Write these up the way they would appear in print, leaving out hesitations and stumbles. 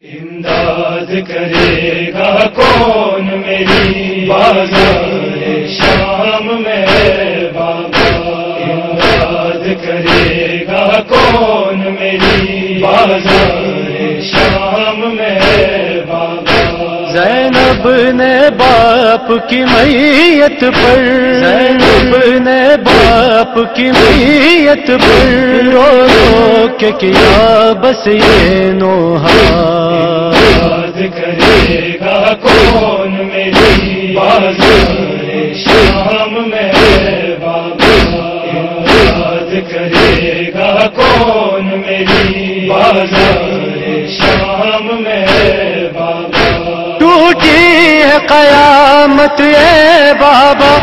امداد کرے گا کون میری بازار شام میں بابا، امداد کرے گا کون میری بازار شام میں بابا۔ زینب نے باپ کی میت پر، زینب نے باپ کی میت پر رو رو کے کیا بس یہ نوحہ، یاد کرے گا کون میری بازار شام میں بابا، یاد کرے گا کون میری بازار شام میں بابا۔ ٹوٹی ہے قیامت اے بابا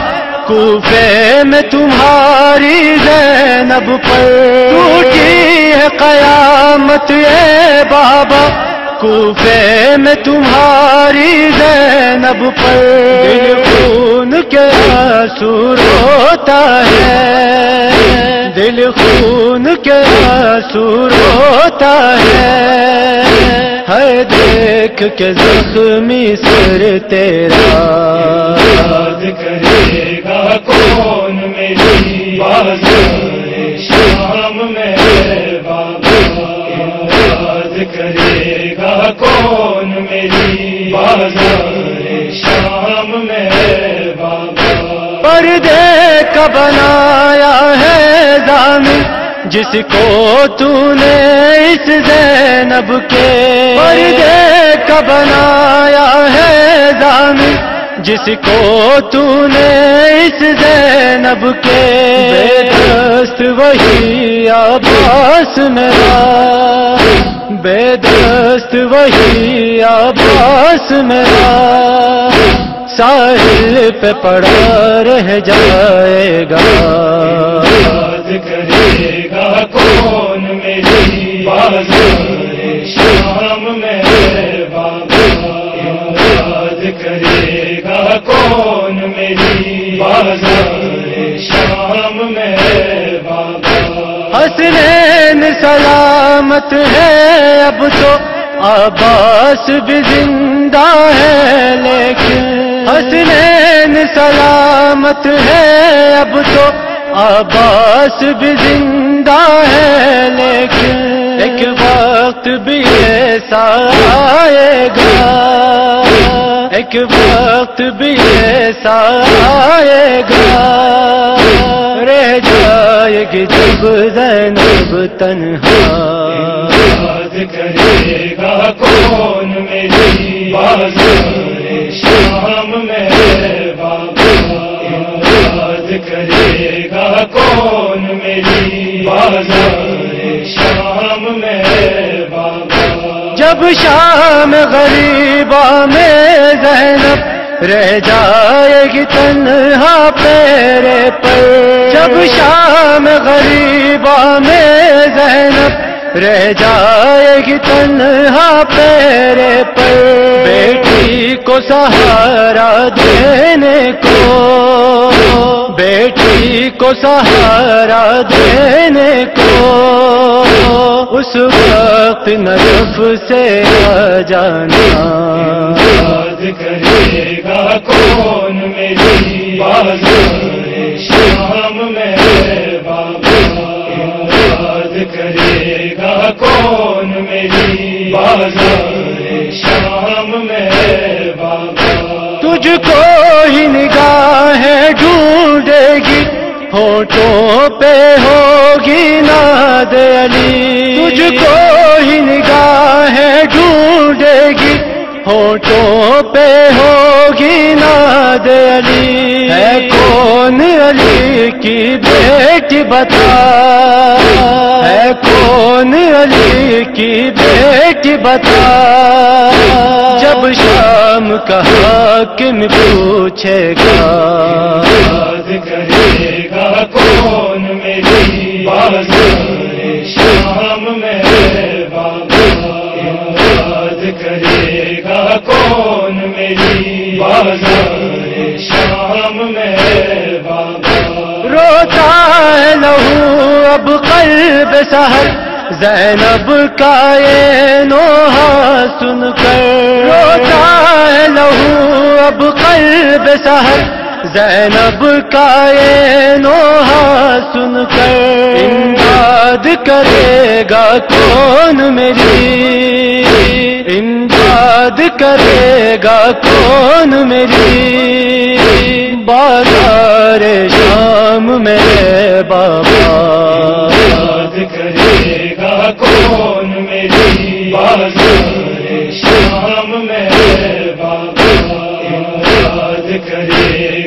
کوفے میں تمہاری زینب پر، ٹوٹی ہے قیامت اے بابا کوفے میں تمہاری زینب پر، دل خون کے آنسو روتا ہے، دل خون کے آنسو روتا ہے دیکھ کے زخمی سر تیرا، یاد کرے گا کون میری بازار شام میں بابا، یاد کرے گا کون میری بازار شام میں بابا۔ پردے کا بنایا ہے ضامن جس کو تو نے اس زینب کے، پردے کا بنایا ہے ضامن جس کو تو نے اس زینب کے، بے دست وہی عباس میرا، بے دست وہی عباس میرا، ساحل پہ پڑا رہ جائے گا، یاد کرے گا کون میری بازار شام میں بابا، یاد کرے گا کون میری بازار شام میں بابا۔ حسنین سلامت ہے اب تو عباس بھی زندہ ہے، لیکن حسنین سلامت ہے اب تو عباس بھی زندہ ہے، لیکن ایک وقت بھی ایسا آئے گا، ایک وقت بھی ایسا آئے گا رہ جائے گی جب زینب تنہا، یاد کرے گا کون میری بازار شام میں بابا، یاد کرے گا کون میری بازار شام میں بابا۔ جب شام غریبا میں زینب رہ جائے گی تنہا پیرے پر، جب شام غریبا میں زینب رہ جائے گی تنہا پیرے پر، بیٹی کو سہارا دینے کو، بیٹی کو سہارا دینے کو اس وقت نجف سے آ جانا، یاد کرے گا کون میری بازار شام میں بابا، یاد کرے گا کون میری بازار شام میں بابا۔ تجھ کو ہی نگاہیں ڈھونڈے گی ہونٹوں پہ ہوگی ناد علی، تجھ کو ہی نگاہیں ڈھونڈے گی ہونٹوں پہ ہوگی ناد علی، ہے کون علی کی بیٹی بتا، ہے کون علی کی بیٹی بتا، جب شام کا حاکم پوچھے گا، یاد کرے گا کون میری بازار شام میں بابا، یاد کرے گا کون میری بازار شام میں بابا۔ روتا ہے لہو اب قلب سحر زینب کا یہ نوحہ سن بے سحر زینب کا یہ نوحہ سن کر امداد کرے گا کون میری، امداد کرے گا کون میری، بازار شام میرے بابا یاد کرے گا کون میری، بازار شام میرے بابا یاد کرے